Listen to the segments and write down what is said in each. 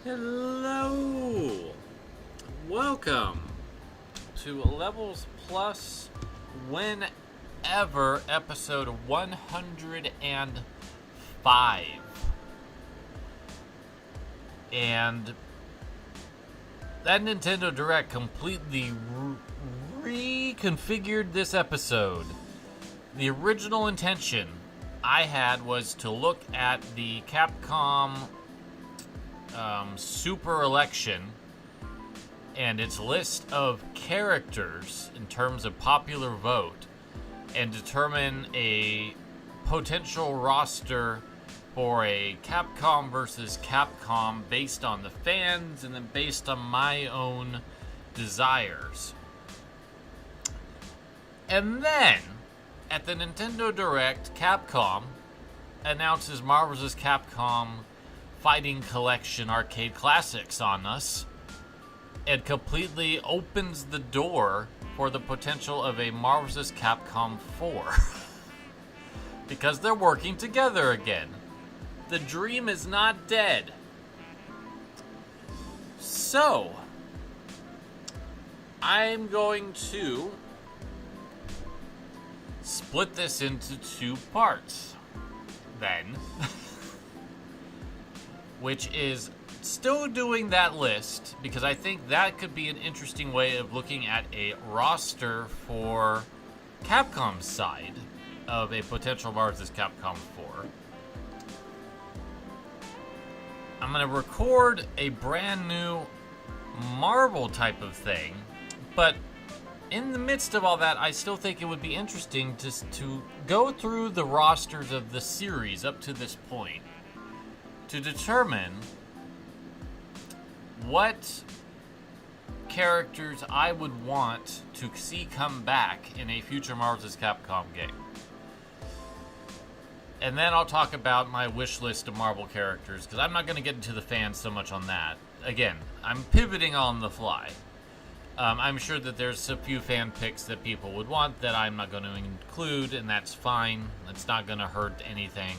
Hello! Welcome to Levels Plus Whenever, episode 105. And that Nintendo Direct completely reconfigured this episode. The original intention I had was to look at the Capcom Super Election and its list of characters in terms of popular vote and determine a potential roster for a Capcom versus Capcom based on the fans and then based on my own desires. And then, at the Nintendo Direct, Capcom announces Marvel vs. Capcom Fighting Collection Arcade Classics on us and completely opens the door for the potential of a Marvel vs. Capcom 4. Because they're working together again. The dream is not dead. So, I'm going to split this into two parts then. Which is still doing that list, because I think that could be an interesting way of looking at a roster for Capcom's side of a potential Marvel vs. Capcom 4. I'm going to record a brand new Marvel type of thing, but in the midst of all that, I still think it would be interesting to go through the rosters of the series up to this point to determine what characters I would want to see come back in a future Marvel vs. Capcom game. And then I'll talk about my wish list of Marvel characters, because I'm not going to get into the fans so much on that. Again, I'm pivoting on the fly. I'm sure that there's a few fan picks that people would want that I'm not going to include, and that's fine. It's not going to hurt anything.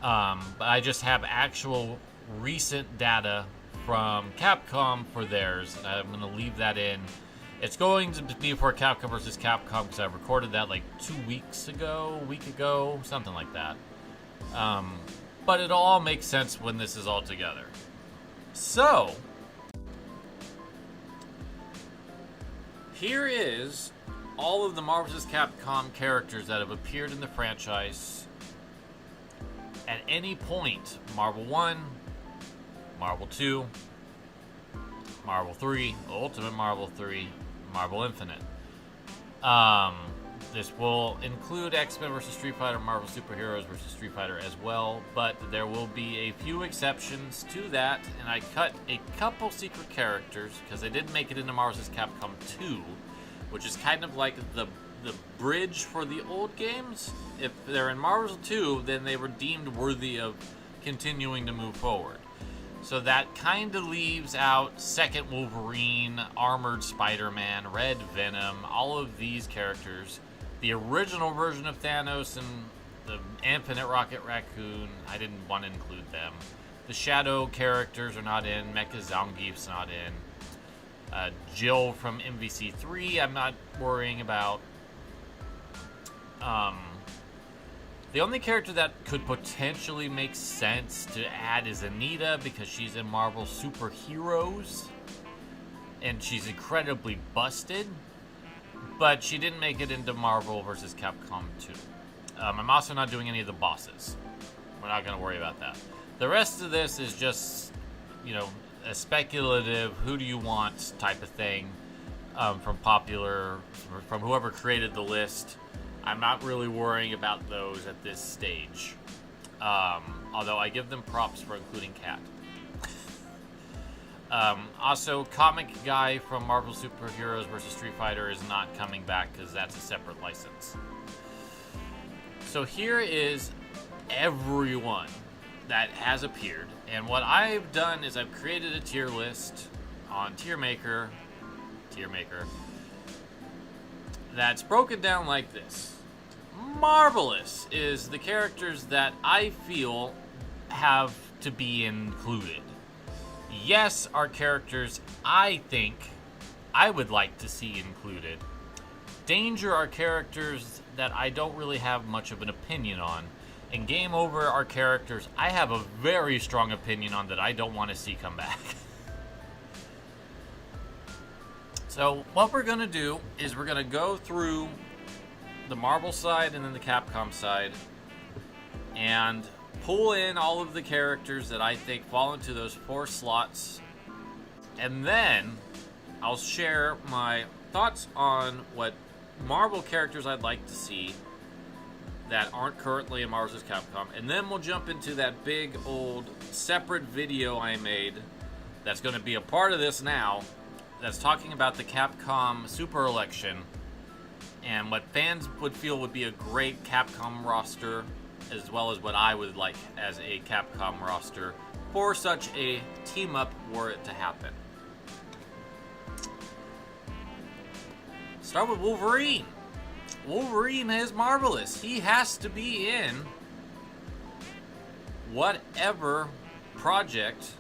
But I just have actual recent data from Capcom for theirs. I'm going to leave that in. It's going to be for Capcom vs. Capcom because I recorded that like 2 weeks ago, a week ago, something like that. But it all makes sense when this is all together. So, here is all of the Marvel vs. Capcom characters that have appeared in the franchise at any point. Marvel 1, Marvel 2, Marvel 3, Ultimate Marvel 3, Marvel Infinite. This will include X-Men vs. Street Fighter, Marvel Superheroes vs. Street Fighter as well, but there will be a few exceptions to that, and I cut a couple secret characters because they didn't make it into Marvel vs. Capcom 2, which is kind of like the bridge for the old games. If they're in Marvel 2, then they were deemed worthy of continuing to move forward. So that kind of leaves out Second Wolverine, Armored Spider-Man, Red Venom, all of these characters. The original version of Thanos and the Infinite Rocket Raccoon, I didn't want to include them. The Shadow characters are not in. Mecha Zangief's not in. Jill from MVC3, I'm not worrying about. The only character that could potentially make sense to add is Anita, because she's in Marvel Superheroes and she's incredibly busted, but she didn't make it into Marvel vs. Capcom 2. I'm also not doing any of the bosses. We're not going to worry about that. The rest of this is just, a speculative who do you want type of thing from whoever created the list. I'm not really worrying about those at this stage. Although I give them props for including Cat. Also, Comic Guy from Marvel Superheroes vs. Street Fighter is not coming back because that's a separate license. So here is everyone that has appeared. And what I've done is I've created a tier list on TierMaker that's broken down like this. Marvelous is the characters that I feel have to be included. yes, are characters I think I would like to see included. Danger are characters that I don't really have much of an opinion on. And Game Over are characters I have a very strong opinion on that I don't want to see come back. So what we're going to do is we're going to go through the Marvel side and then the Capcom side and pull in all of the characters that I think fall into those 4 slots. And then I'll share my thoughts on what Marvel characters I'd like to see that aren't currently in Marvel vs. Capcom. And then we'll jump into that big old separate video I made that's going to be a part of this now, that's talking about the Capcom Super Election and what fans would feel would be a great Capcom roster, as well as what I would like as a Capcom roster for such a team-up were it to happen. Start with Wolverine. Wolverine is marvelous. He has to be in whatever project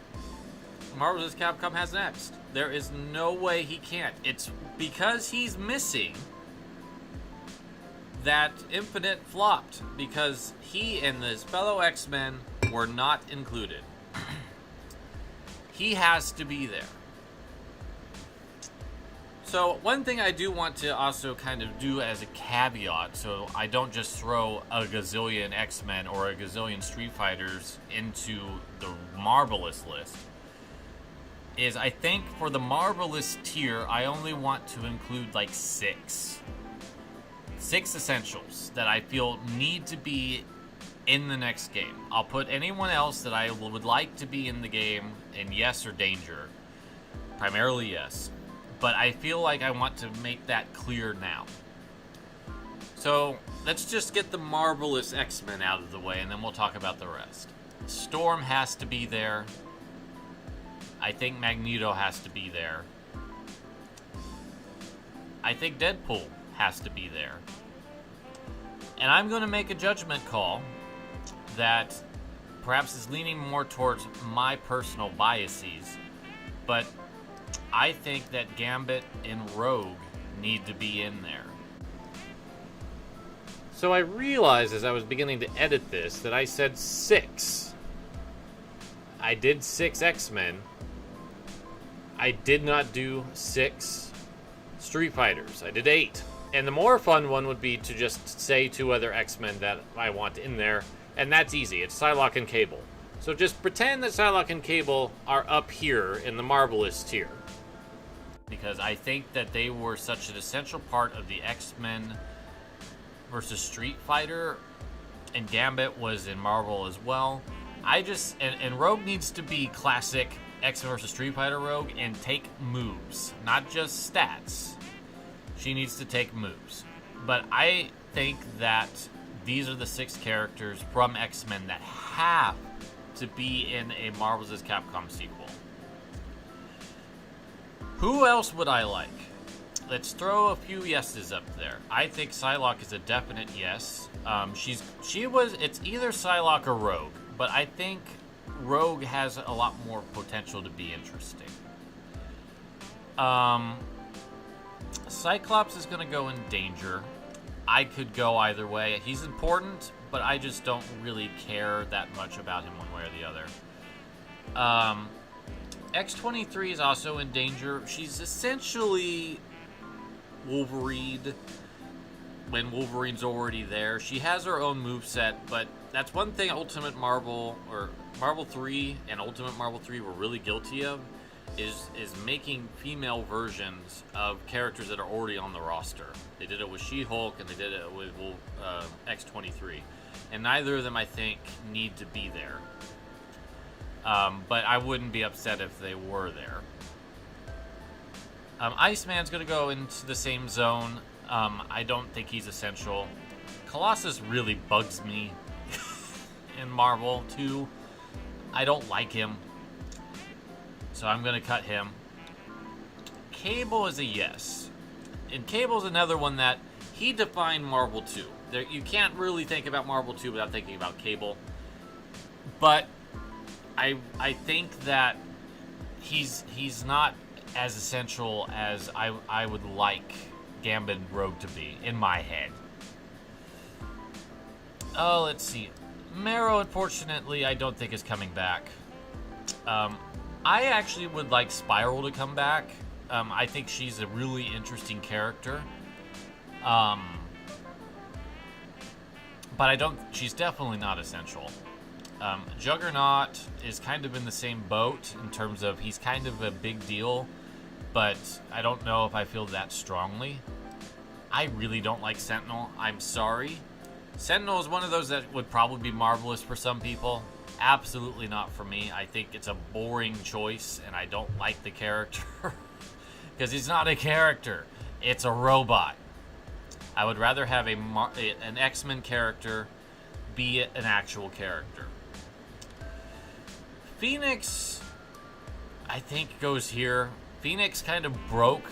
Marvel vs. Capcom has next. There is no way he can't. It's because he's missing that Infinite flopped, because he and his fellow X-Men were not included. He has to be there. So one thing I do want to also kind of do as a caveat, so I don't just throw a gazillion X-Men or a gazillion Street Fighters into the Marvelous list, is I think for the Marvelous tier, I only want to include like 6 essentials that I feel need to be in the next game. I'll put anyone else that I would like to be in the game in yes or danger. Primarily yes. But I feel like I want to make that clear now. So let's just get the Marvelous X-Men out of the way and then we'll talk about the rest. Storm has to be there. I think Magneto has to be there. I think Deadpool has to be there. And I'm going to make a judgment call that perhaps is leaning more towards my personal biases, but I think that Gambit and Rogue need to be in there. So I realized as I was beginning to edit this that I said 6. I did 6 X-Men. I did not do 6 Street Fighters. I did 8. And the more fun one would be to just say 2 other X-Men that I want in there, and that's easy. It's Psylocke and Cable. So just pretend that Psylocke and Cable are up here in the Marvelous tier, because I think that they were such an essential part of the X-Men versus Street Fighter, and Gambit was in Marvel as well. And Rogue needs to be classic X-Men versus Street Fighter Rogue and take moves, not just stats. She needs to take moves. But I think that these are the 6 characters from X-Men that have to be in a Marvel vs. Capcom sequel. Who else would I like? Let's throw a few yeses up there. I think Psylocke is a definite yes. It's either Psylocke or Rogue, but I think Rogue has a lot more potential to be interesting. Cyclops is going to go in danger. I could go either way. He's important, but I just don't really care that much about him one way or the other. X-23 is also in danger. She's essentially Wolverine when Wolverine's already there. She has her own moveset, but that's one thing Ultimate Marvel, or Marvel 3 and Ultimate Marvel 3 were really guilty of, is making female versions of characters that are already on the roster. They did it with She-Hulk and they did it with X-23. And neither of them, I think, need to be there. But I wouldn't be upset if they were there. Iceman's going to go into the same zone. I don't think he's essential. Colossus really bugs me in Marvel, too. I don't like him. So I'm going to cut him. Cable is a yes. And Cable's another one that he defined Marvel 2. You can't really think about Marvel 2 without thinking about Cable. But I think that he's not as essential as I would like Gambit Rogue to be in my head. Oh, let's see. Marrow, unfortunately, I don't think is coming back. I actually would like Spiral to come back. I think she's a really interesting character. But she's definitely not essential. Juggernaut is kind of in the same boat in terms of he's kind of a big deal, but I don't know if I feel that strongly. I really don't like Sentinel. I'm sorry. Sentinel is one of those that would probably be marvelous for some people. Absolutely not for me. I think it's a boring choice, and I don't like the character. Because he's not a character. It's a robot. I would rather have an X-Men character be an actual character. Phoenix, I think, goes here. Phoenix kind of broke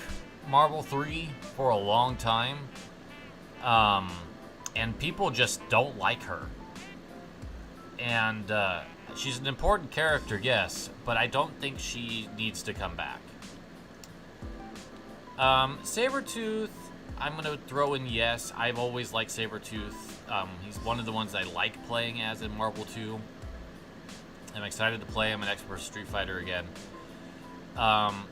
Marvel 3 for a long time. And people just don't like her. And she's an important character, yes, but I don't think she needs to come back. Sabretooth, I'm going to throw in yes. I've always liked Sabretooth. He's one of the ones I like playing as in Marvel 2. I'm excited to play him in X vs. Street Fighter again. And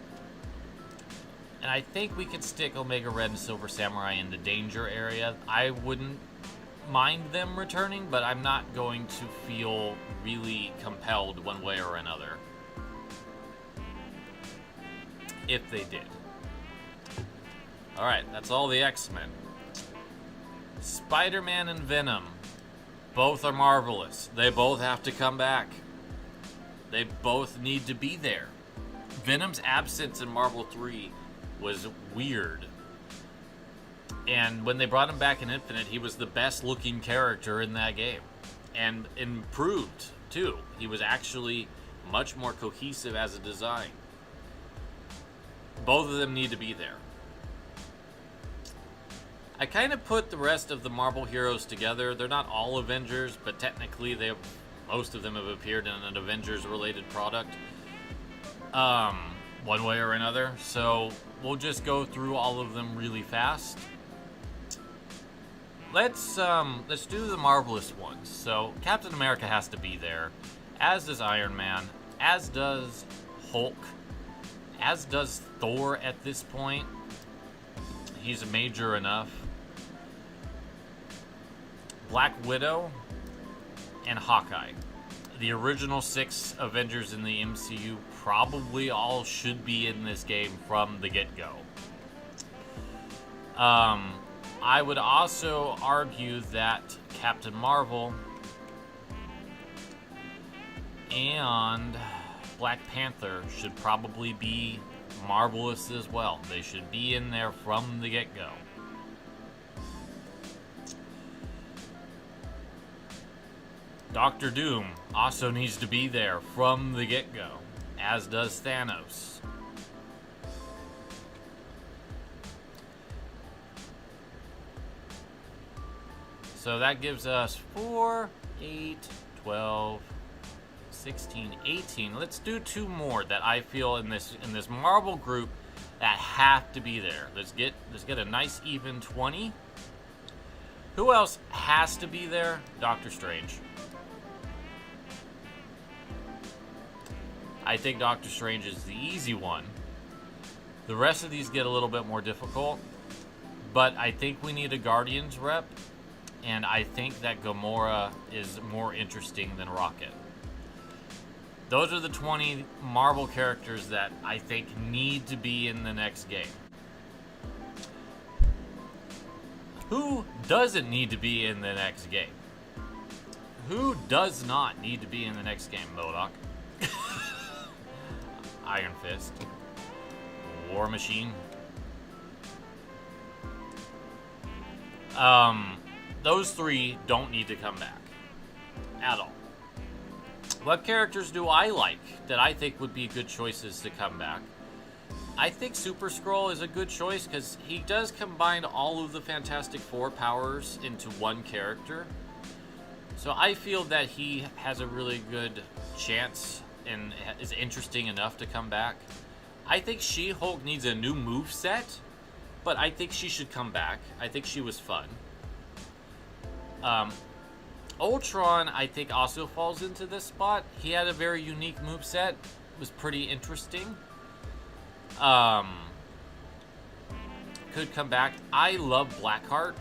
I think we could stick Omega Red and Silver Samurai in the danger area. I wouldn't mind them returning, but I'm not going to feel really compelled one way or another if they did. Alright, that's all the X-Men. Spider-Man and Venom. Both are marvelous. They both have to come back. They both need to be there. Venom's absence in Marvel 3 was weird. And when they brought him back in Infinite, he was the best looking character in that game. And improved, too. He was actually much more cohesive as a design. Both of them need to be there. I kind of put the rest of the Marvel heroes together. They're not all Avengers, but technically most of them have appeared in an Avengers-related product. One way or another. So we'll just go through all of them really fast. Let's do the marvelous ones. So Captain America has to be there, as does Iron Man, as does Hulk, as does Thor at this point. He's major enough. Black Widow and Hawkeye. The original 6 Avengers in the MCU probably all should be in this game from the get-go. I would also argue that Captain Marvel and Black Panther should probably be marvelous as well. They should be in there from the get-go. Doctor Doom also needs to be there from the get-go, as does Thanos. So that gives us 4, 8, 12, 16, 18. Let's do 2 more that I feel in this Marvel group that have to be there. Let's get a nice even 20. Who else has to be there? Doctor Strange. I think Doctor Strange is the easy one. The rest of these get a little bit more difficult, but I think we need a Guardians rep, and I think that Gamora is more interesting than Rocket. Those are the 20 Marvel characters that I think need to be in the next game. Who doesn't need to be in the next game? Who does not need to be in the next game, MODOK? Iron Fist. War Machine. Those 3 don't need to come back. At all. What characters do I like that I think would be good choices to come back? I think Super Skrull is a good choice because he does combine all of the Fantastic Four powers into one character. So I feel that he has a really good chance and is interesting enough to come back. I think She-Hulk needs a new moveset, but I think she should come back. I think she was fun. Ultron, I think, also falls into this spot. He had a very unique moveset. It was pretty interesting. Could come back. I love Blackheart.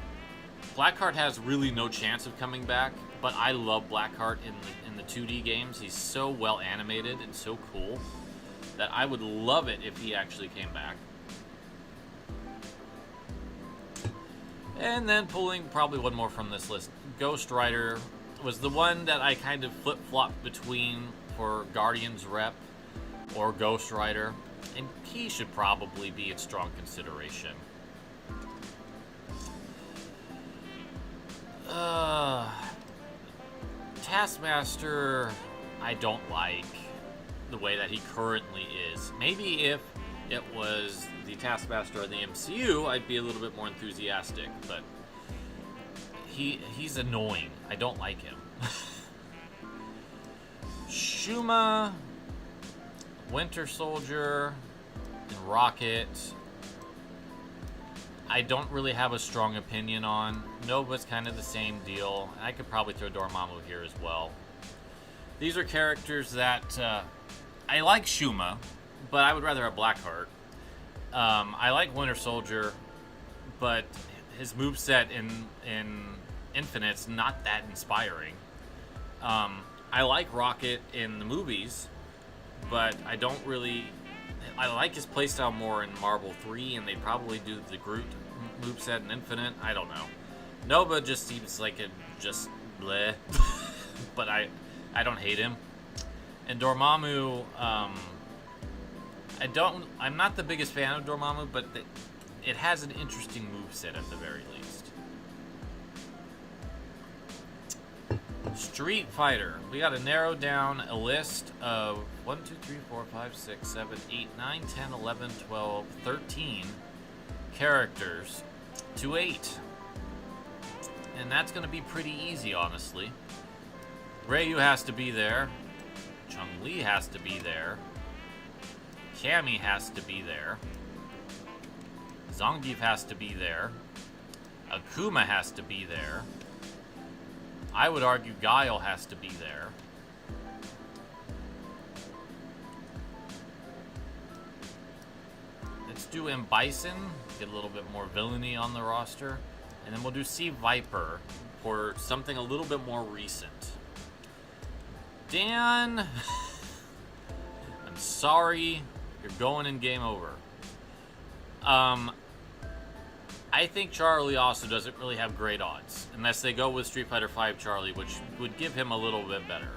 Blackheart has really no chance of coming back, but I love Blackheart in the 2D games. He's so well animated and so cool that I would love it if he actually came back. And then pulling probably one more from this list. Ghost Rider was the one that I kind of flip-flopped between for Guardians Rep or Ghost Rider, and he should probably be in strong consideration. Taskmaster, I don't like the way that he currently is. Maybe if it was the Taskmaster in the MCU, I'd be a little bit more enthusiastic, but he's annoying. I don't like him. Shuma, Winter Soldier, and Rocket, I don't really have a strong opinion on. Nova's kind of the same deal. I could probably throw Dormammu here as well. These are characters that I like Shuma, but I would rather have Blackheart. I like Winter Soldier, but his moveset in Infinite's not that inspiring. I like Rocket in the movies, but I don't really... I like his playstyle more in Marvel 3, and they'd probably do the Groot moveset in Infinite. I don't know. Nova just seems like it just bleh. But I don't hate him. And Dormammu, I'm not the biggest fan of Dormammu, but it has an interesting moveset at the very least. Street Fighter. We got to narrow down a list of 1, 2, 3, 4, 5, 6, 7, 8, 9, 10, 11, 12, 13 characters to 8. And that's going to be pretty easy, honestly. Ryu has to be there. Chun-Li has to be there. Cammy has to be there. Zangief has to be there. Akuma has to be there. I would argue Guile has to be there. Let's do M. Bison, get a little bit more villainy on the roster. And then we'll do C. Viper for something a little bit more recent. Dan, I'm sorry, you're going in game over. I think Charlie also doesn't really have great odds, unless they go with Street Fighter V Charlie, which would give him a little bit better.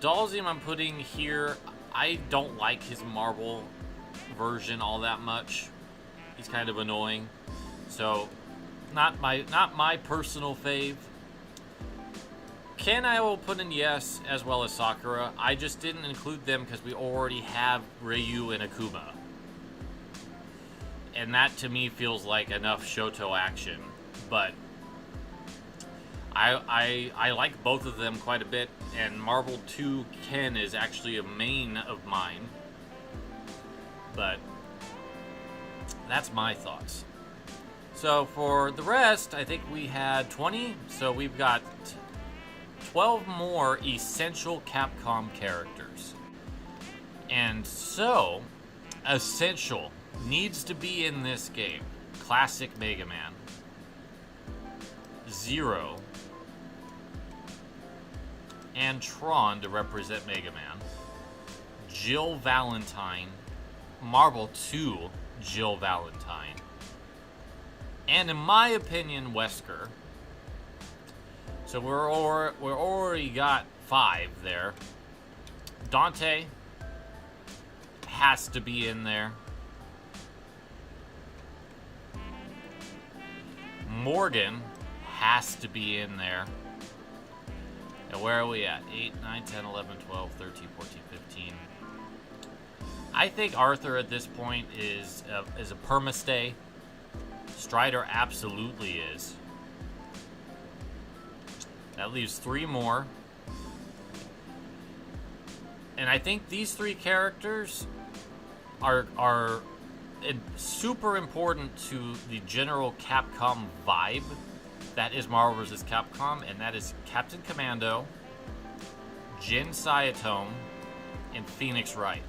Dhalsim I'm putting here. I don't like his Marvel version all that much. He's kind of annoying. So, not my personal fave. Ken I will put in yes, as well as Sakura. I just didn't include them because we already have Ryu and Akuma. And that to me feels like enough Shoto action. But I like both of them quite a bit, and Marvel 2 Ken is actually a main of mine. But that's my thoughts. So for the rest, I think we had 20. So we've got 12 more essential Capcom characters. And so, essential needs to be in this game. Classic Mega Man. Zero. And Tron to represent Mega Man. Jill Valentine. Marvel 2 Jill Valentine. And in my opinion, Wesker. So we're already got 5 there. Dante has to be in there. Morgan has to be in there. And where are we at? 8, 9, 10, 11, 12, 13, 14, 15. I think Arthur at this point is a permastay. Strider absolutely is. That leaves 3 more. And I think these three characters are super important to the general Capcom vibe that is Marvel vs. Capcom, and that is Captain Commando, Jin Saitome, and Phoenix Wright.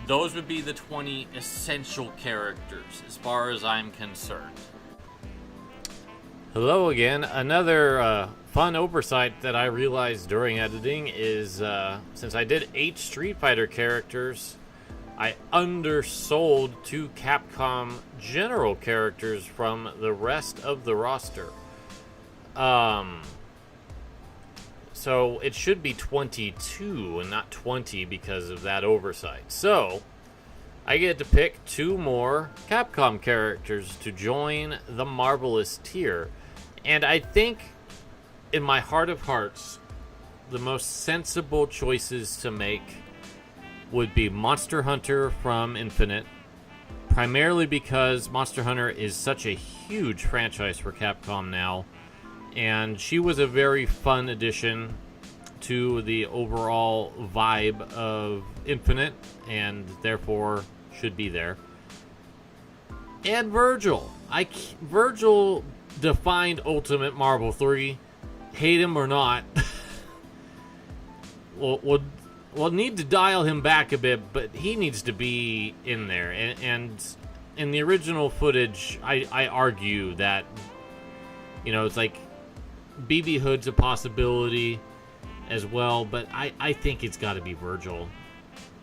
Those would be the 20 essential characters as far as I'm concerned. Hello again. Another fun oversight that I realized during editing is since I did 8 Street Fighter characters, I undersold 2 Capcom general characters from the rest of the roster. So it should be 22 and not 20 because of that oversight. So I get to pick 2 more Capcom characters to join the Marvelous tier. And I think, in my heart of hearts, the most sensible choices to make would be Monster Hunter from Infinite, primarily because Monster Hunter is such a huge franchise for Capcom now, and she was a very fun addition to the overall vibe of Infinite, and therefore should be there. And Virgil. Virgil defined Ultimate Marvel 3, hate him or not. We'll need to dial him back a bit, but he needs to be in there. And in the original footage, I argue that, it's like BB Hood's a possibility as well, but I think it's got to be Virgil.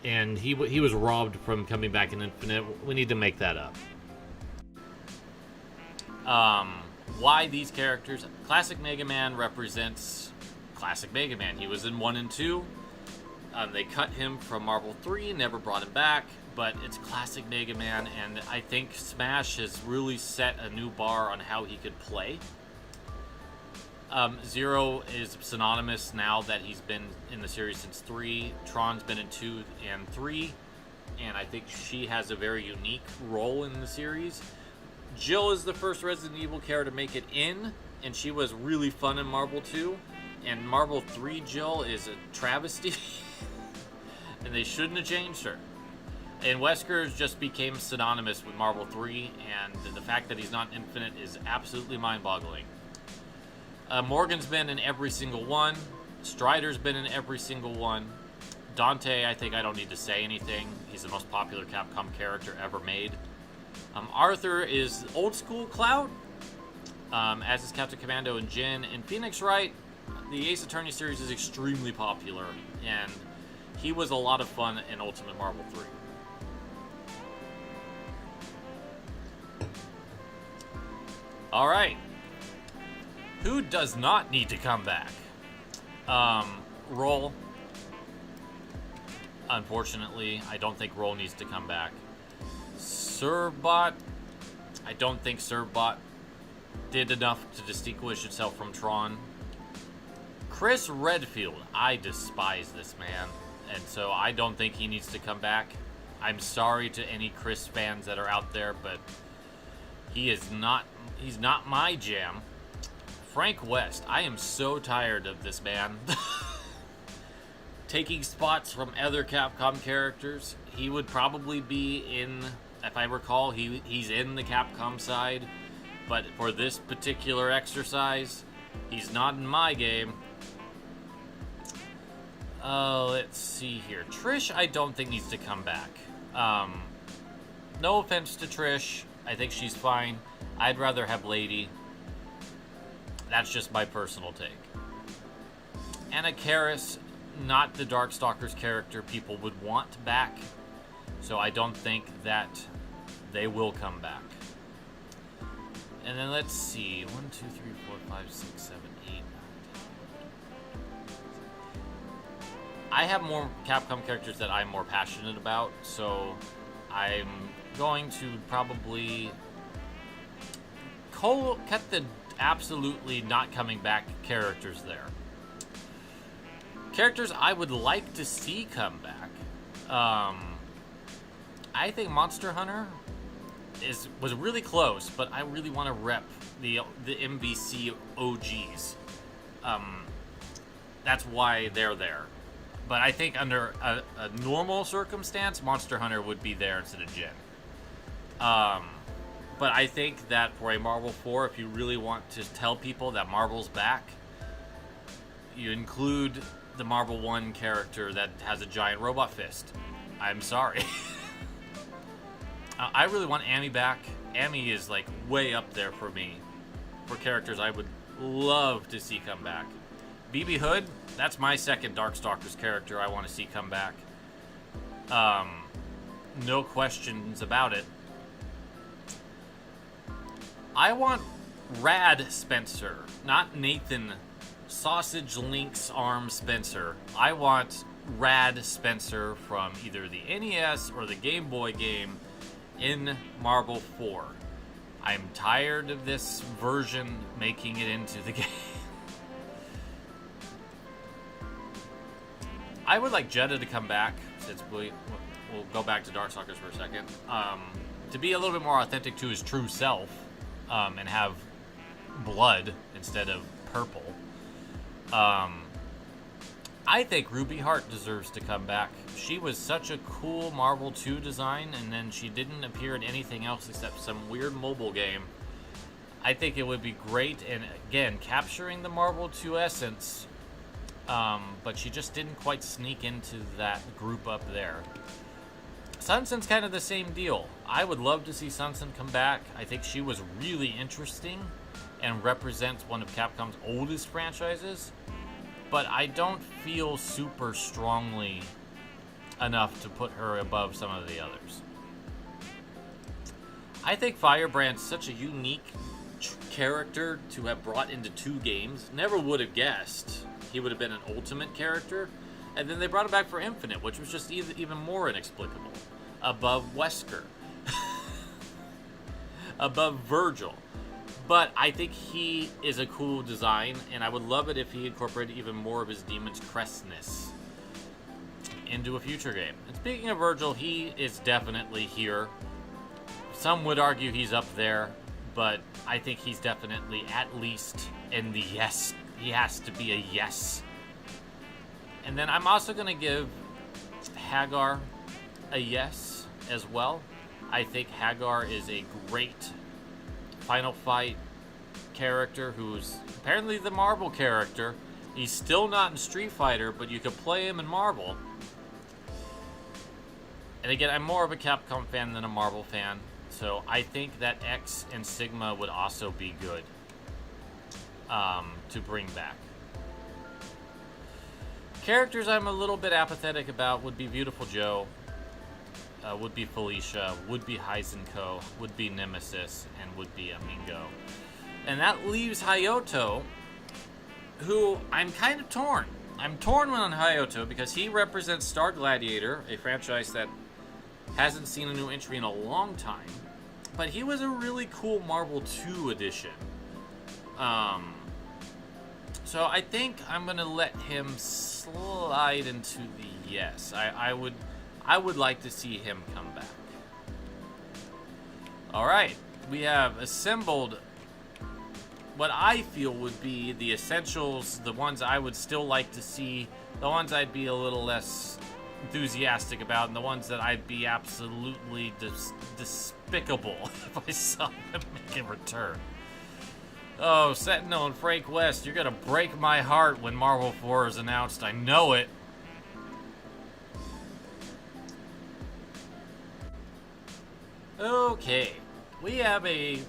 And he was robbed from coming back in Infinite. We need to make that up. Why these characters? Classic Mega Man represents Classic Mega Man. He was in 1 and 2. They cut him from Marvel 3, never brought him back, but it's Classic Mega Man, and I think Smash has really set a new bar on how he could play. Zero is synonymous now that he's been in the series since 3. Tron's been in 2 and 3, and I think she has a very unique role in the series. Jill is the first Resident Evil character to make it in, and she was really fun in Marvel 2. And Marvel 3 Jill is a travesty, and they shouldn't have changed her. And Wesker just became synonymous with Marvel 3, and the fact that he's not Infinite is absolutely mind-boggling. Morgan's been in every single one. Strider's been in every single one. Dante, I think I don't need to say anything. He's the most popular Capcom character ever made. Arthur is old school Cloud, as is Captain Commando and Jin. And Phoenix Wright, the Ace Attorney series is extremely popular, and he was a lot of fun in Ultimate Marvel 3. Alright. Who does not need to come back? Roll. Unfortunately, I don't think Roll needs to come back. Servbot. I don't think Servbot did enough to distinguish itself from Tron. Chris Redfield. I despise this man, and so I don't think he needs to come back. I'm sorry to any Chris fans that are out there, but he's not my jam. Frank West. I am so tired of this man. Taking spots from other Capcom characters. He would probably be in, if I recall, he's in the Capcom side, but for this particular exercise, he's not in my game. Let's see here. Trish, I don't think needs to come back. No offense to Trish. I think she's fine. I'd rather have Lady. That's just my personal take. Anna Karis, not the Darkstalkers character people would want back, so I don't think that they will come back. And then let's see. 1, 2, 3, 4, 5, 6, 7, 8, 9, 10. I have more Capcom characters that I'm more passionate about, so I'm going to probably cut the absolutely not coming back characters there. Characters I would like to see come back. I think Monster Hunter was really close, but I really want to rep the MVC OGs. that's why they're there. But I think under a normal circumstance, Monster Hunter would be there instead of Jin. But I think that for a Marvel 4, if you really want to tell people that Marvel's back, you include the Marvel 1 character that has a giant robot fist. I'm sorry. I really want Amy back. Amy is like way up there for me for characters I would love to see come back. BB Hood, that's my second Darkstalkers character I want to see come back. No questions about it. I want Rad Spencer, not Nathan Sausage Link's Arm Spencer. I want Rad Spencer from either the NES or the Game Boy game in Marvel 4. I'm tired of this version making it into the game. I would like Jeddah to come back, since we'll go back to Darkstalkers for a second, to be a little bit more authentic to his true self, and have blood instead of purple. I think Ruby Hart deserves to come back. She was such a cool Marvel 2 design, and then she didn't appear in anything else except some weird mobile game. I think it would be great, and again, capturing the Marvel 2 essence, but she just didn't quite sneak into that group up there. Sunsen's kind of the same deal. I would love to see Sunsen come back. I think she was really interesting and represents one of Capcom's oldest franchises, but I don't feel super strongly enough to put her above some of the others. I think Firebrand's such a unique character to have brought into 2 games. Never would have guessed he would have been an Ultimate character, and then they brought him back for Infinite, which was just even more inexplicable. Above Wesker. Above Virgil. But I think he is a cool design, and I would love it if he incorporated even more of his Demon's Crestness into a future game. And speaking of Virgil, he is definitely here. Some would argue he's up there, but I think he's definitely at least in the yes. He has to be a yes. And then I'm also going to give Hagar a yes as well. I think Hagar is a great Final Fight character who's apparently the Marvel character. He's still not in Street Fighter, but you can play him in Marvel. And again, I'm more of a Capcom fan than a Marvel fan, so I think that X and Sigma would also be good to bring back. Characters I'm a little bit apathetic about would be Beautiful Joe, would be Felicia, would be Heisenko, would be Nemesis, and would be Amingo. And that leaves Hayato, who I'm kind of torn. I'm torn on Hayato because he represents Star Gladiator, a franchise that hasn't seen a new entry in a long time. But he was a really cool Marvel 2 edition. So I think I'm going to let him slide into the yes. I would like to see him come back. All right, we have assembled what I feel would be the essentials, the ones I would still like to see, the ones I'd be a little less enthusiastic about, and the ones that I'd be absolutely despicable if I saw them make a return. Oh, Sentinel and Frank West, you're gonna break my heart when Marvel 4 is announced. I know it. Okay, we have a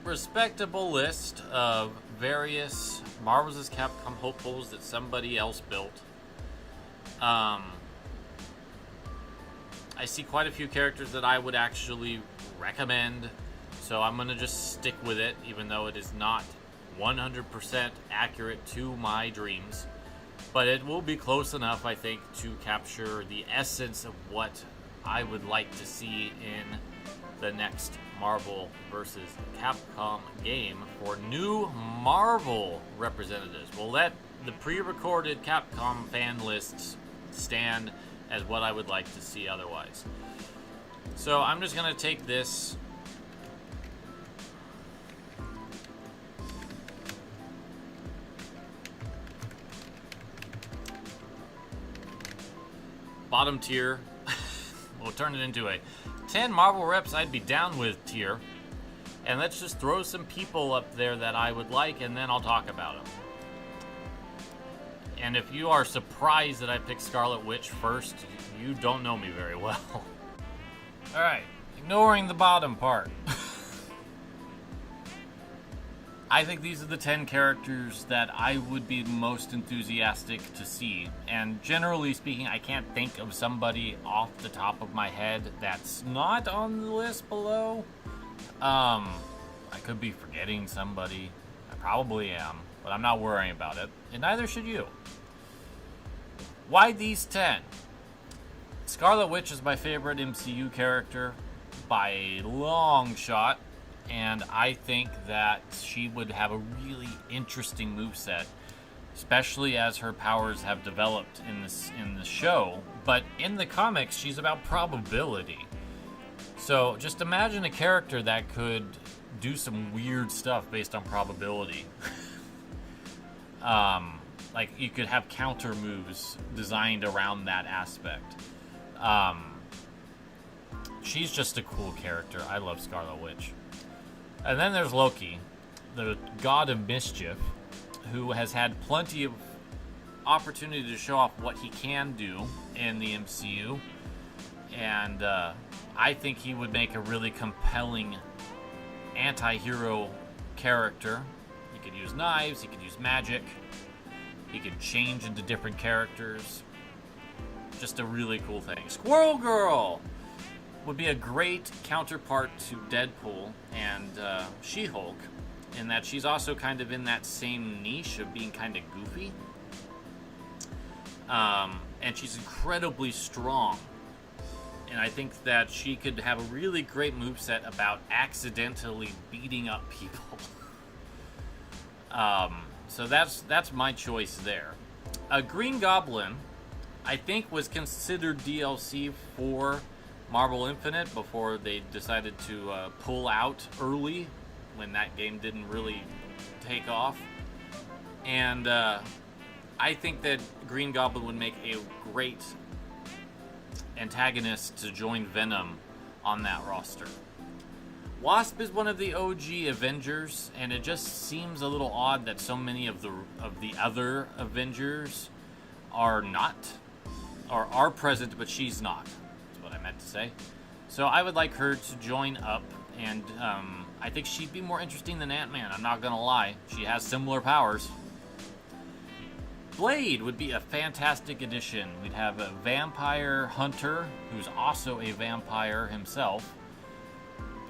respectable list of various Marvel vs. Capcom hopefuls that somebody else built. I see quite a few characters that I would actually recommend, so I'm going to just stick with it, even though it is not 100% accurate to my dreams. But it will be close enough, I think, to capture the essence of what I would like to see in the next Marvel vs. Capcom game for new Marvel representatives. We'll let the pre-recorded Capcom fan lists stand as what I would like to see otherwise. So I'm just going to take this bottom tier. We'll turn it into a 10 Marvel reps I'd be down with tier. And let's just throw some people up there that I would like, and then I'll talk about them. And if you are surprised that I picked Scarlet Witch first, you don't know me very well. Alright, ignoring the bottom part. I think these are the 10 characters that I would be most enthusiastic to see. And generally speaking, I can't think of somebody off the top of my head that's not on the list below. I could be forgetting somebody. I probably am, but I'm not worrying about it. And neither should you. Why these 10? Scarlet Witch is my favorite MCU character by a long shot. And I think that she would have a really interesting moveset, especially as her powers have developed in the show. But in the comics, she's about probability. So just imagine a character that could do some weird stuff based on probability. Like you could have counter moves designed around that aspect. She's just a cool character. I love Scarlet Witch. And then there's Loki, the god of mischief, who has had plenty of opportunity to show off what he can do in the MCU. And I think he would make a really compelling anti-hero character. He could use knives, he could use magic, he could change into different characters. Just a really cool thing. Squirrel Girl would be a great counterpart to Deadpool and She-Hulk, in that she's also kind of in that same niche of being kind of goofy. And she's incredibly strong. And I think that she could have a really great moveset about accidentally beating up people. So that's my choice there. Green Goblin, I think, was considered DLC for Marvel Infinite before they decided to pull out early when that game didn't really take off. And I think that Green Goblin would make a great antagonist to join Venom on that roster. Wasp is one of the OG Avengers, and it just seems a little odd that so many of the other Avengers are not, or are present, but she's not. I meant to say. So I would like her to join up, and I think she'd be more interesting than Ant-Man, I'm not gonna lie. She has similar powers. Blade would be a fantastic addition. We'd have a vampire hunter, who's also a vampire himself,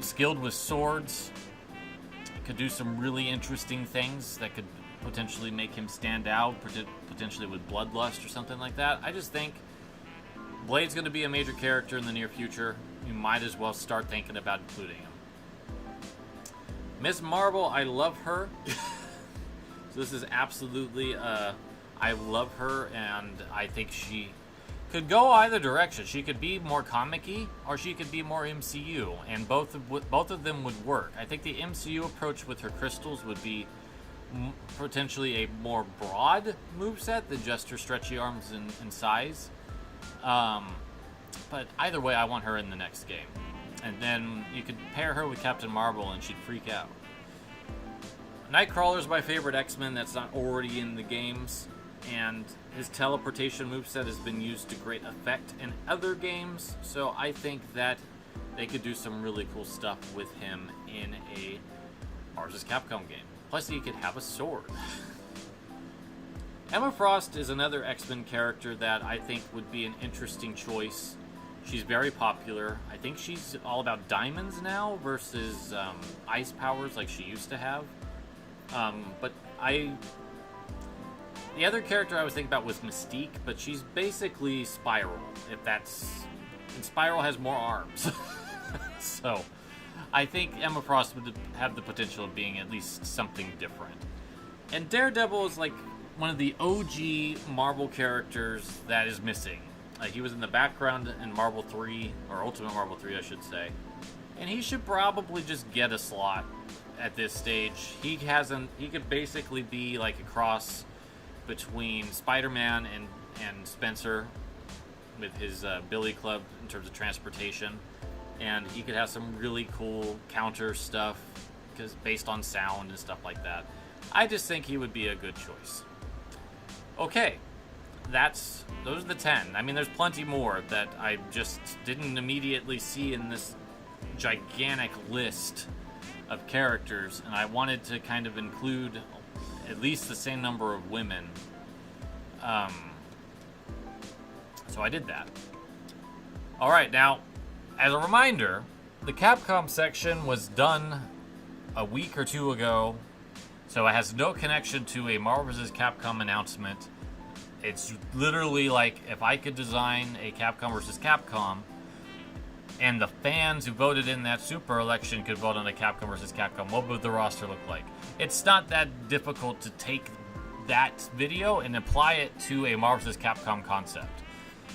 skilled with swords, could do some really interesting things that could potentially make him stand out, potentially with bloodlust or something like that. I just think Blade's going to be a major character in the near future. You might as well start thinking about including him. Ms. Marvel, I love her. So this is absolutely, I love her, and I think she could go either direction. She could be more comic-y, or she could be more MCU, and both of them would work. I think the MCU approach with her crystals would be potentially a more broad moveset than just her stretchy arms and size. But either way, I want her in the next game. And then you could pair her with Captain Marvel and she'd freak out. Nightcrawler's my favorite X-Men that's not already in the games. And his teleportation moveset has been used to great effect in other games. So I think that they could do some really cool stuff with him in a Marvel vs. Capcom game. Plus, he could have a sword. Emma Frost is another X-Men character that I think would be an interesting choice. She's very popular. I think she's all about diamonds now versus ice powers like she used to have. The other character I was thinking about was Mystique, but she's basically Spiral. And Spiral has more arms. So I think Emma Frost would have the potential of being at least something different. And Daredevil is like one of the OG Marvel characters that is missing. He was in the background in Marvel 3, or Ultimate Marvel 3, I should say. And he should probably just get a slot at this stage. He could basically be like a cross between Spider-Man and Spencer. with his billy club in terms of transportation, and he could have some really cool counter stuff because based on sound and stuff like that. I just think he would be a good choice. Okay, those are the 10. I mean, there's plenty more that I just didn't immediately see in this gigantic list of characters, and I wanted to kind of include at least the same number of women. So I did that. Alright, now, as a reminder, the Capcom section was done a week or two ago, so it has no connection to a Marvel vs. Capcom announcement. It's literally like if I could design a Capcom vs. Capcom, and the fans who voted in that Super Election could vote on a Capcom vs. Capcom, what would the roster look like? It's not that difficult to take that video and apply it to a Marvel vs. Capcom concept.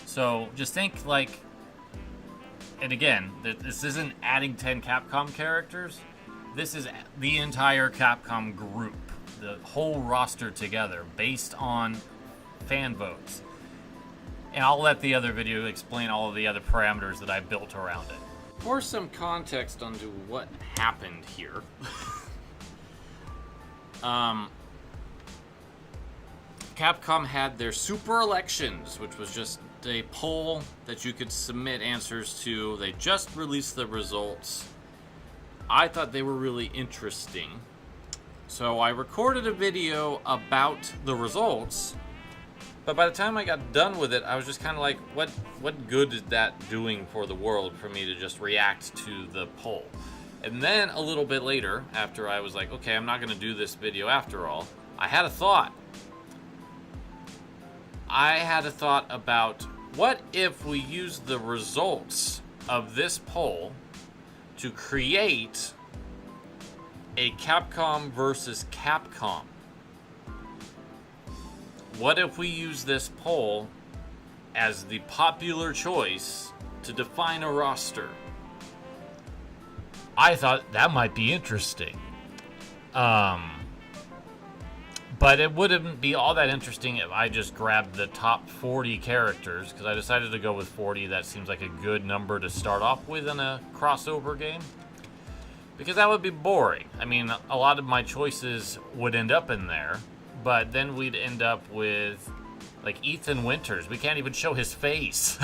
So just think like, and again, this isn't adding 10 Capcom characters. This is the entire Capcom group, the whole roster together, based on fan votes. And I'll let the other video explain all of the other parameters that I built around it. For some context onto what happened here, Capcom had their Super Elections, which was just a poll that you could submit answers to. They just released the results. I thought they were really interesting. So I recorded a video about the results, but by the time I got done with it, I was just kind of like, what good is that doing for the world for me to just react to the poll? And then a little bit later, after I was like, okay, I'm not going to do this video after all, I had a thought. I had a thought about what if we use the results of this poll to create a Capcom versus Capcom. What if we use this poll as the popular choice to define a roster? I thought that might be interesting. But it wouldn't be all that interesting if I just grabbed the top 40 characters, because I decided to go with 40. That seems like a good number to start off with in a crossover game, because that would be boring. I mean, a lot of my choices would end up in there, but then we'd end up with, like, Ethan Winters. We can't even show his face.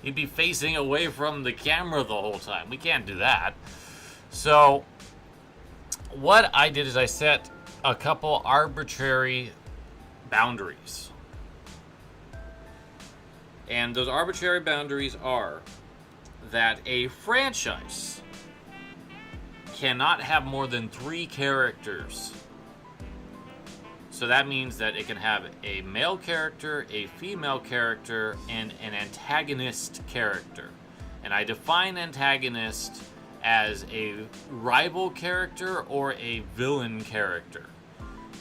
He'd be facing away from the camera the whole time. We can't do that. So what I did is I set a couple arbitrary boundaries. And those arbitrary boundaries are that a franchise cannot have more than 3 characters. So that means that it can have a male character, a female character, and an antagonist character. And I define antagonist as a rival character or a villain character.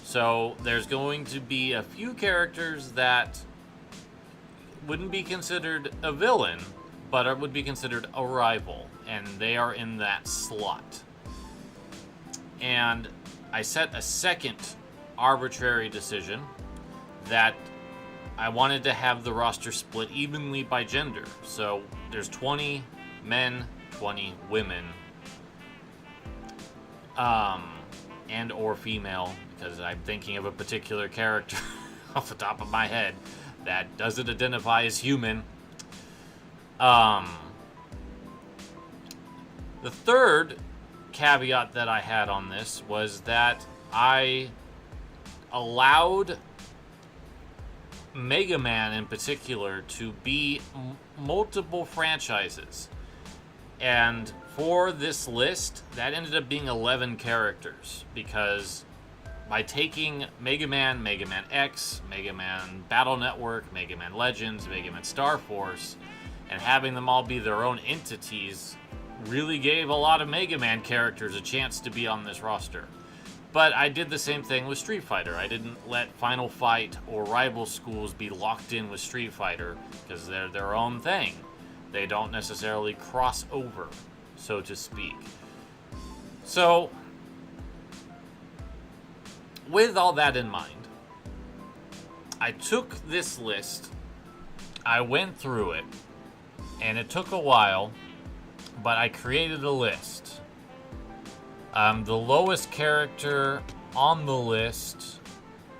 So there's going to be a few characters that wouldn't be considered a villain, but it would be considered a rival, and they are in that slot. And I set a second arbitrary decision that I wanted to have the roster split evenly by gender. So there's 20 men, 20 women, and or female, because I'm thinking of a particular character off the top of my head that doesn't identify as human. The third caveat that I had on this was that I allowed Mega Man in particular to be multiple franchises. And for this list, that ended up being 11 characters, because by taking Mega Man, Mega Man X, Mega Man Battle Network, Mega Man Legends, Mega Man Star Force, and having them all be their own entities really gave a lot of Mega Man characters a chance to be on this roster. But I did the same thing with Street Fighter. I didn't let Final Fight or Rival Schools be locked in with Street Fighter, because they're their own thing. They don't necessarily cross over, so to speak. So, with all that in mind, I took this list I went through it, and it took a while, but I created a list. The lowest character on the list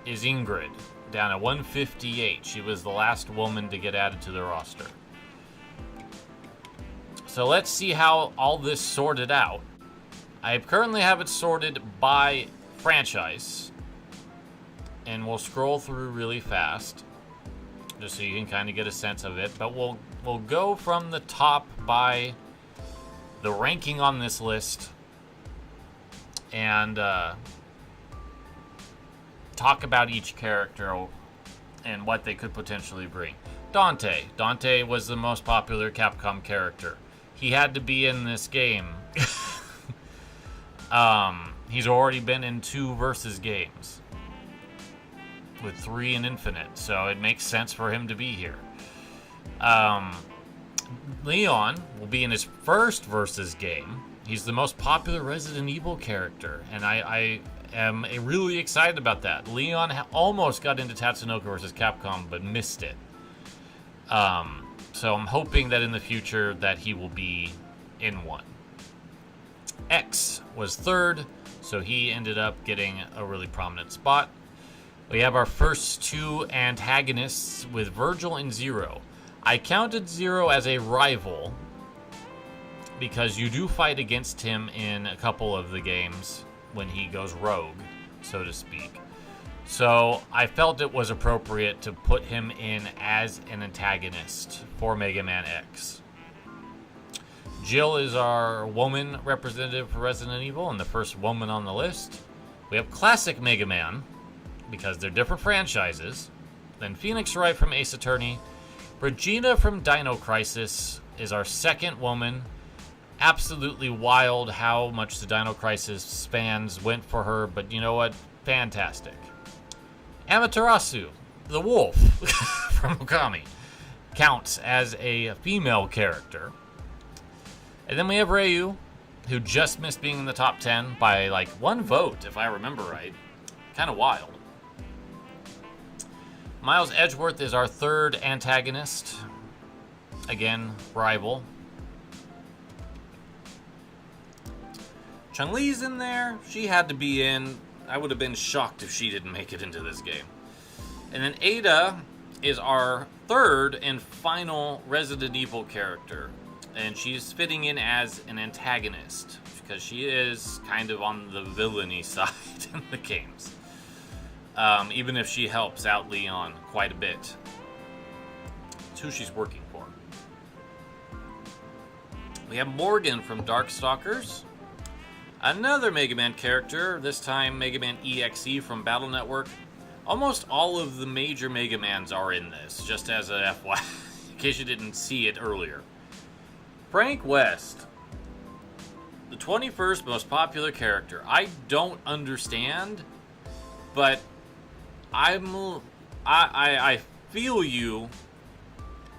is Ingrid, down at 158. She was the last woman to get added to the roster. So let's see how all this sorted out. I currently have it sorted by franchise, and we'll scroll through really fast, just so you can kind of get a sense of it. But we'll go from the top by the ranking on this list, and talk about each character and what they could potentially bring. Dante. Dante was the most popular Capcom character. He had to be in this game. He's already been in 2 versus games, with 3 in Infinite, so it makes sense for him to be here. Leon will be in his first versus game. He's the most popular Resident Evil character, and I am really excited about that. Leon almost got into Tatsunoko versus Capcom, but missed it. So I'm hoping that in the future that he will be in one. X was 3rd, so he ended up getting a really prominent spot. We have our first 2 antagonists with Virgil and Zero. I counted Zero as a rival because you do fight against him in a couple of the games when he goes rogue, so to speak. So I felt it was appropriate to put him in as an antagonist for Mega Man X. Jill is our woman representative for Resident Evil and the first woman on the list. We have Classic Mega Man, because they're different franchises. Then Phoenix Wright from Ace Attorney. Regina from Dino Crisis is our second woman. Absolutely wild how much the Dino Crisis fans went for her, but you know what? Fantastic. Amaterasu, the wolf from Okami, counts as a female character. And then we have Ryu, who just missed being in the top 10 by like 1 vote, if I remember right. Kind of wild. Miles Edgeworth is our 3rd antagonist. Again, rival. Chun-Li's in there. She had to be in. I would have been shocked if she didn't make it into this game. And then Ada is our 3rd and final Resident Evil character. And she's fitting in as an antagonist, because she is kind of on the villainy side in the games. Even if she helps out Leon quite a bit. It's who she's working for. We have Morgan from Darkstalkers. Another Mega Man character, this time Mega Man EXE from Battle Network. Almost all of the major Mega Mans are in this, just as a FYI, in case you didn't see it earlier. Frank West, the 21st most popular character. I don't understand, but I feel you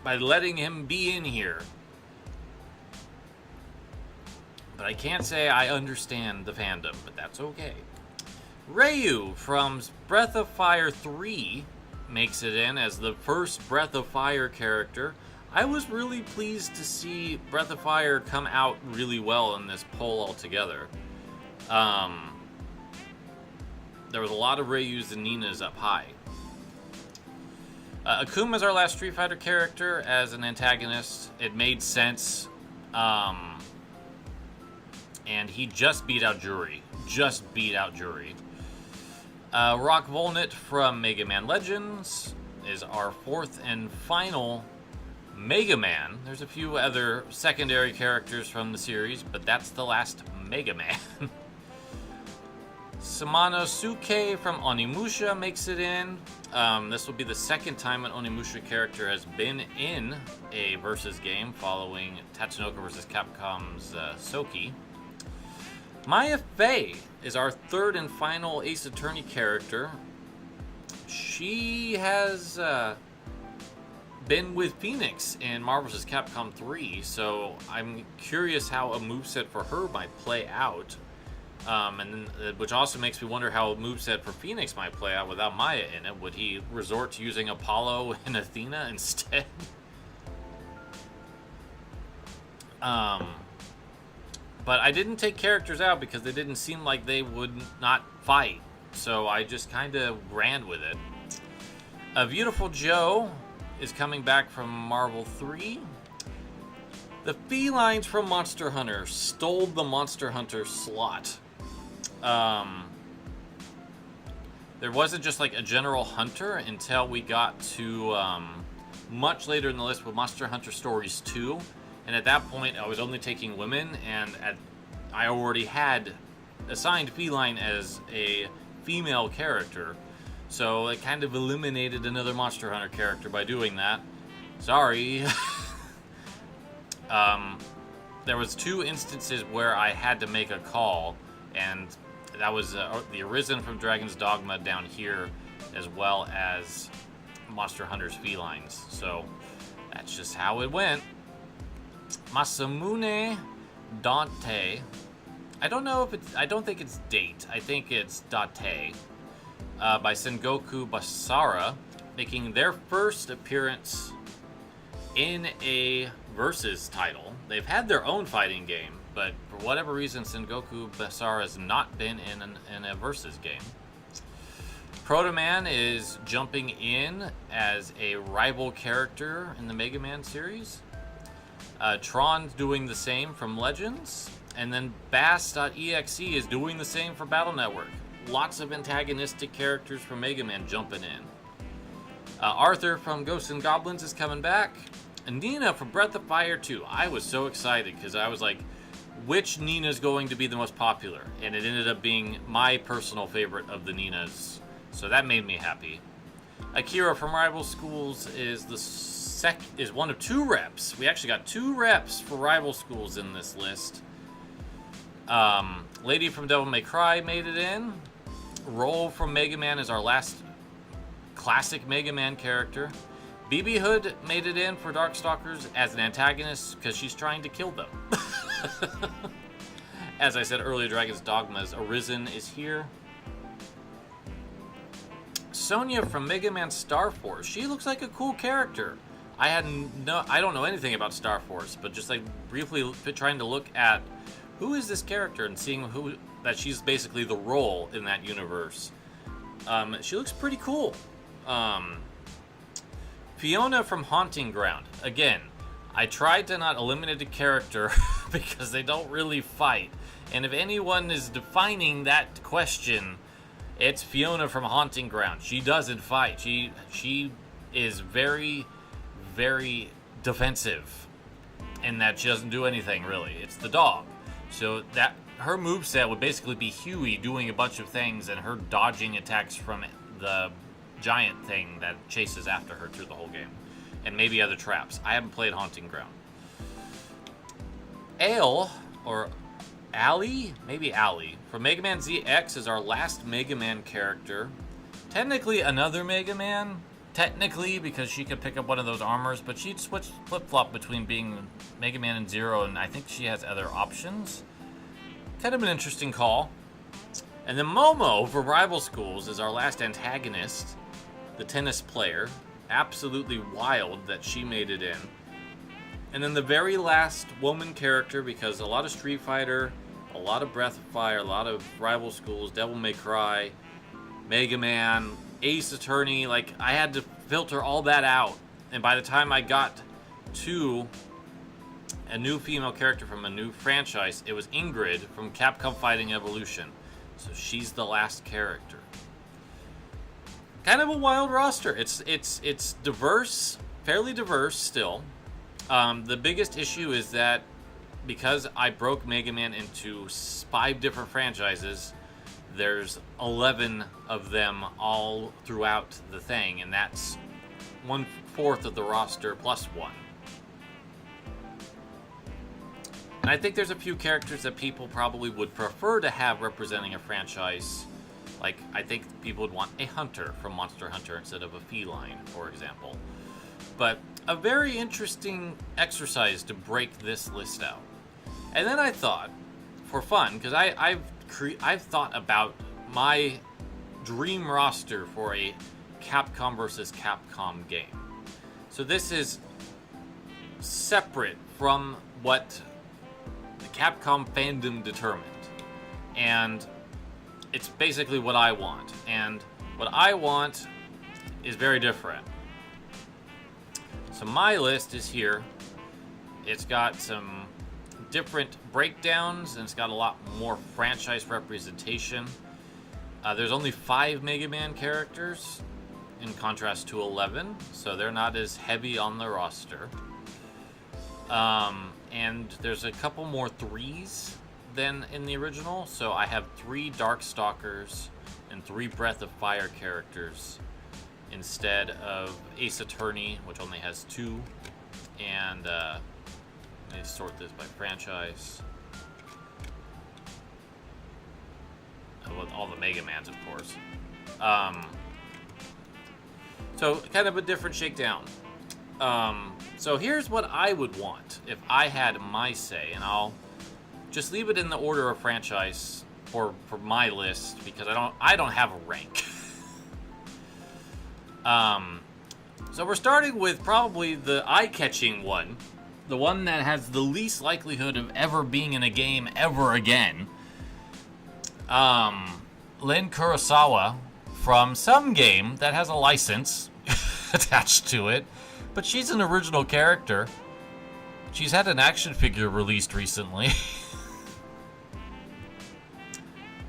by letting him be in here. But I can't say I understand the fandom, but that's okay. Ryu from Breath of Fire 3 makes it in as the first Breath of Fire character. I was really pleased to see Breath of Fire come out really well in this poll altogether. There was a lot of Ryus and Ninas up high. Akuma is our last Street Fighter character as an antagonist. It made sense. And he just beat out Jury. Rock Volnit from Mega Man Legends is our 4th and final Mega Man. There's a few other secondary characters from the series, but that's the last Mega Man. Samanosuke from Onimusha makes it in. This will be the second time an Onimusha character has been in a versus game following Tatsunoko vs. Capcom's Soki. Maya Fey is our 3rd and final Ace Attorney character. She has been with Phoenix in Marvel vs. Capcom 3, so I'm curious how a moveset for her might play out. Which also makes me wonder how a moveset for Phoenix might play out without Maya in it. Would he resort to using Apollo and Athena instead? But I didn't take characters out because they didn't seem like they would not fight. So I just kind of ran with it. A Beautiful Joe is coming back from Marvel 3. The felines from Monster Hunter stole the Monster Hunter slot. There wasn't just like a general hunter until we got to much later in the list with Monster Hunter Stories 2. And at that point, I was only taking women, and I already had assigned feline as a female character. So it kind of eliminated another Monster Hunter character by doing that. Sorry. There was 2 instances where I had to make a call, and that was the Arisen from Dragon's Dogma down here, as well as Monster Hunter's felines. So that's just how it went. Masamune Dante. I don't think it's Date. I think it's Date. By Sengoku Basara, making their first appearance in a Versus title. They've had their own fighting game, but for whatever reason, Sengoku Basara has not been in a Versus game. Proto Man is jumping in as a rival character in the Mega Man series. Tron's doing the same from Legends. And then Bass.exe is doing the same for Battle Network. Lots of antagonistic characters from Mega Man jumping in. Arthur from Ghosts and Goblins is coming back. And Nina from Breath of Fire 2. I was so excited because I was like, which Nina's going to be the most popular? And it ended up being my personal favorite of the Ninas. So that made me happy. Akira from Rival Schools is is one of 2 reps. We actually got 2 reps for Rival Schools in this list. Lady from Devil May Cry made it in. Roll from Mega Man is our last classic Mega Man character. BB Hood made it in for Darkstalkers as an antagonist because she's trying to kill them. As I said earlier, Dragon's Dogma's Arisen is here. Sonya from Mega Man Star Force. She looks like a cool character. I don't know anything about Star Force, but just like briefly trying to look at who is this character and seeing that she's basically the role in that universe. She looks pretty cool. Fiona from Haunting Ground. Again, I tried to not eliminate a character because they don't really fight. And if anyone is defining that question, it's Fiona from Haunting Ground. She doesn't fight. She is very, very defensive. And that she doesn't do anything, really. It's the dog. So that her moveset would basically be Huey doing a bunch of things and her dodging attacks from the giant thing that chases after her through the whole game. And maybe other traps. I haven't played Haunting Ground. Ale, or Allie? Maybe Allie. From Mega Man ZX is our last Mega Man character. Technically another Mega Man. Technically, because she could pick up one of those armors, but she'd switch flip-flop between being Mega Man and Zero, and I think she has other options. Kind of an interesting call. And then Momo for Rival Schools is our last antagonist, the tennis player. Absolutely wild that she made it in. And then the very last woman character, because a lot of Street Fighter, a lot of Breath of Fire, a lot of Rival Schools, Devil May Cry, Mega Man, Ace Attorney, like I had to filter all that out. And by the time I got to a new female character from a new franchise, it was Ingrid from Capcom Fighting Evolution. So she's the last character. Kind of a wild roster. It's diverse, fairly diverse still. The biggest issue is that because I broke Mega Man into 5 different franchises, there's 11 of them all throughout the thing, and that's 1/4 of the roster plus 1. And I think there's a few characters that people probably would prefer to have representing a franchise. Like, I think people would want a hunter from Monster Hunter instead of a feline, for example. But a very interesting exercise to break this list out. And then I thought, for fun, because I've I've thought about my dream roster for a Capcom versus Capcom game. So this is separate from what the Capcom fandom determined. And it's basically what I want. And what I want is very different. So my list is here. It's got some different breakdowns, and it's got a lot more franchise representation. There's only 5 Mega Man characters, in contrast to 11, so they're not as heavy on the roster. And there's a couple more 3s than in the original, so I have 3 Darkstalkers and 3 Breath of Fire characters instead of Ace Attorney, which only has 2, and let me sort this by franchise. With all the Mega Mans, of course. So kind of a different shakedown. So here's what I would want if I had my say, and I'll just leave it in the order of franchise for my list because I don't have a rank. So we're starting with probably the eye-catching one, the one that has the least likelihood of ever being in a game ever again. Lin Kurosawa from some game that has a license attached to it, but she's an original character. She's had an action figure released recently.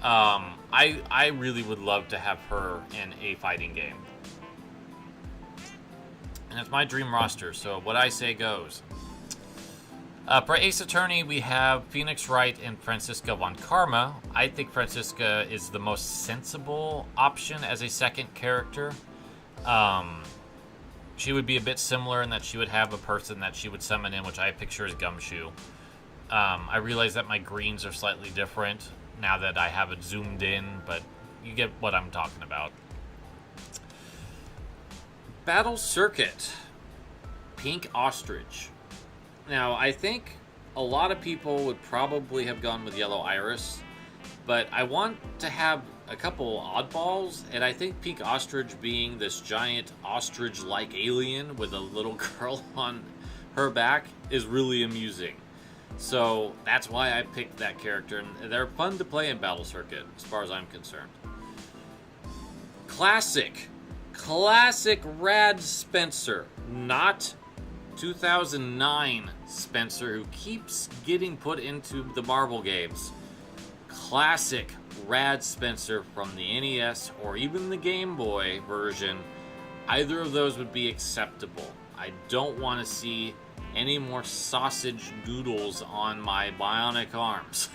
I really would love to have her in a fighting game. And it's my dream roster, so what I say goes. For Ace Attorney, we have Phoenix Wright and Franziska von Karma. I think Franziska is the most sensible option as a second character. She would be a bit similar in that she would have a person that she would summon in, which I picture as Gumshoe. I realize that my greens are slightly different now that I have it zoomed in, but you get what I'm talking about. Battle Circuit. Pink Ostrich. Now, I think a lot of people would probably have gone with Yellow Iris, but I want to have a couple oddballs, and I think Pink Ostrich being this giant ostrich-like alien with a little girl on her back is really amusing. So that's why I picked that character, and they're fun to play in Battle Circuit, as far as I'm concerned. Classic Rad Spencer, not 2009 Spencer, who keeps getting put into the Marvel games. Classic Rad Spencer from the NES or even the Game Boy version. Either of those would be acceptable. I don't want to see any more sausage doodles on my bionic arms.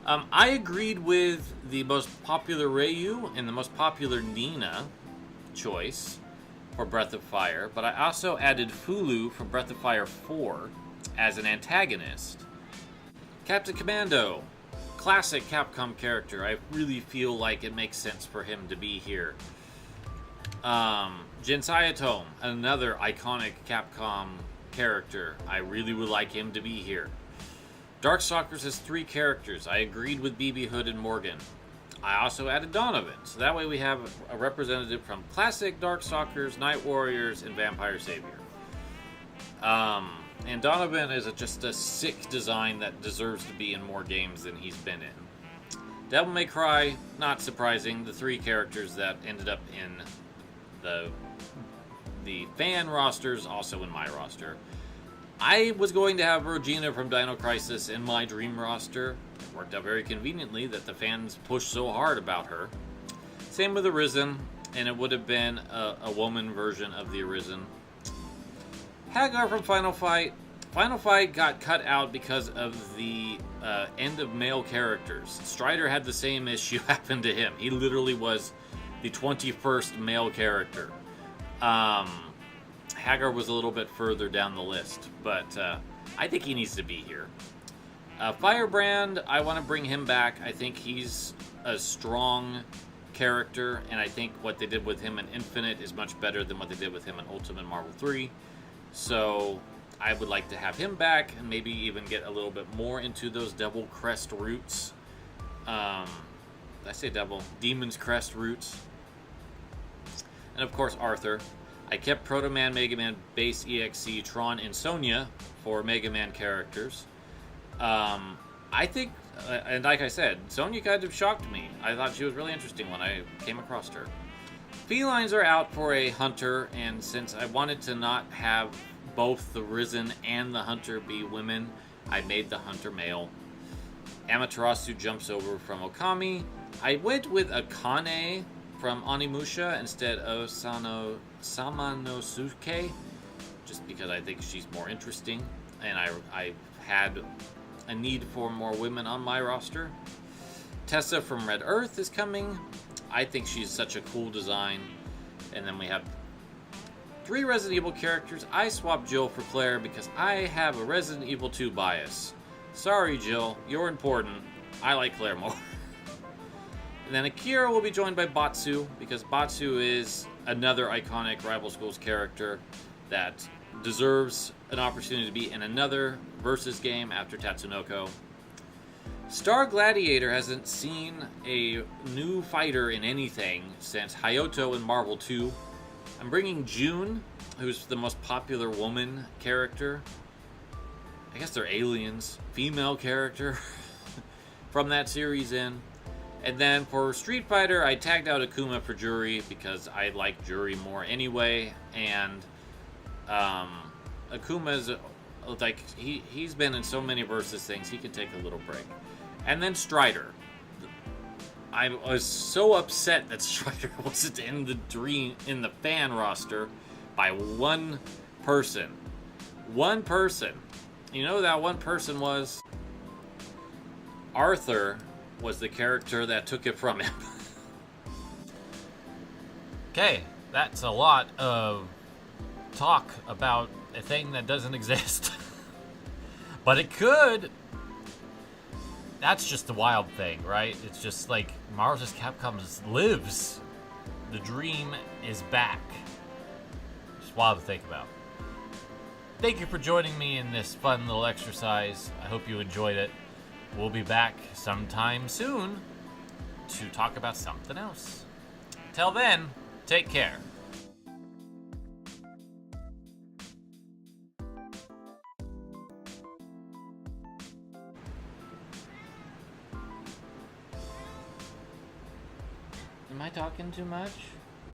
I agreed with the most popular Ryu and the most popular Nina choice for Breath of Fire, but I also added Fulu from Breath of Fire 4 as an antagonist. Captain Commando, classic Capcom character. I really feel like it makes sense for him to be here. Jin Sayatome, another iconic Capcom character. I really would like him to be here. Darkstalkers has 3 characters. I agreed with BB Hood and Morgan. I also added Donovan, so that way we have a representative from classic Darkstalkers, Night Warriors, and Vampire Savior. And Donovan is just a sick design that deserves to be in more games than he's been in. Devil May Cry, not surprising, the 3 characters that ended up in the fan rosters, also in my roster. I was going to have Regina from Dino Crisis in my dream roster. It worked out very conveniently that the fans pushed so hard about her. Same with Arisen, and it would have been a woman version of the Arisen. Hagar from Final Fight. Final Fight got cut out because of the end of male characters. Strider had the same issue happen to him. He literally was the 21st male character. Hagar was a little bit further down the list, but I think he needs to be here. Firebrand, I want to bring him back. I think he's a strong character, and I think what they did with him in Infinite is much better than what they did with him in Ultimate Marvel 3. So I would like to have him back and maybe even get a little bit more into those Devil Crest roots. Did I say Devil? Demon's Crest roots. And of course, Arthur. I kept Proto Man, Mega Man, Base EXE, Tron, and Sonya for Mega Man characters. I think, and like I said, Sonya kind of shocked me. I thought she was really interesting when I came across her. Felines are out for a Hunter, and since I wanted to not have both the Risen and the Hunter be women, I made the Hunter male. Amaterasu jumps over from Okami. I went with Akane from Onimusha instead of Samanosuke, just because I think she's more interesting, and I had a need for more women on my roster. Tessa from Red Earth is coming. I think she's such a cool design. And then we have 3 Resident Evil characters. I swapped Jill for Claire because I have a Resident Evil 2 bias. Sorry, Jill, you're important. I like Claire more. And then Akira will be joined by Batsu, because Batsu is another iconic Rival Schools character that deserves an opportunity to be in another versus game after Tatsunoko. Star Gladiator hasn't seen a new fighter in anything since Hayato in Marvel 2. I'm bringing June, who's the most popular woman character. I guess they're aliens. Female character from that series in. And then for Street Fighter, I tagged out Akuma for Juri because I like Juri more anyway. And Akuma's like, he's been in so many versus things, he can take a little break. And then Strider. I was so upset that Strider wasn't in the fan roster by one person. One person. You know who that one person was? Arthur was the character that took it from him. Okay, that's a lot of talk about a thing that doesn't exist. But it could. That's just the wild thing, right? It's just like Marvel vs. Capcom just lives. The dream is back. Just wild to think about. Thank you for joining me in this fun little exercise. I hope you enjoyed it. We'll be back sometime soon to talk about something else. Till then, take care. Am I talking too much?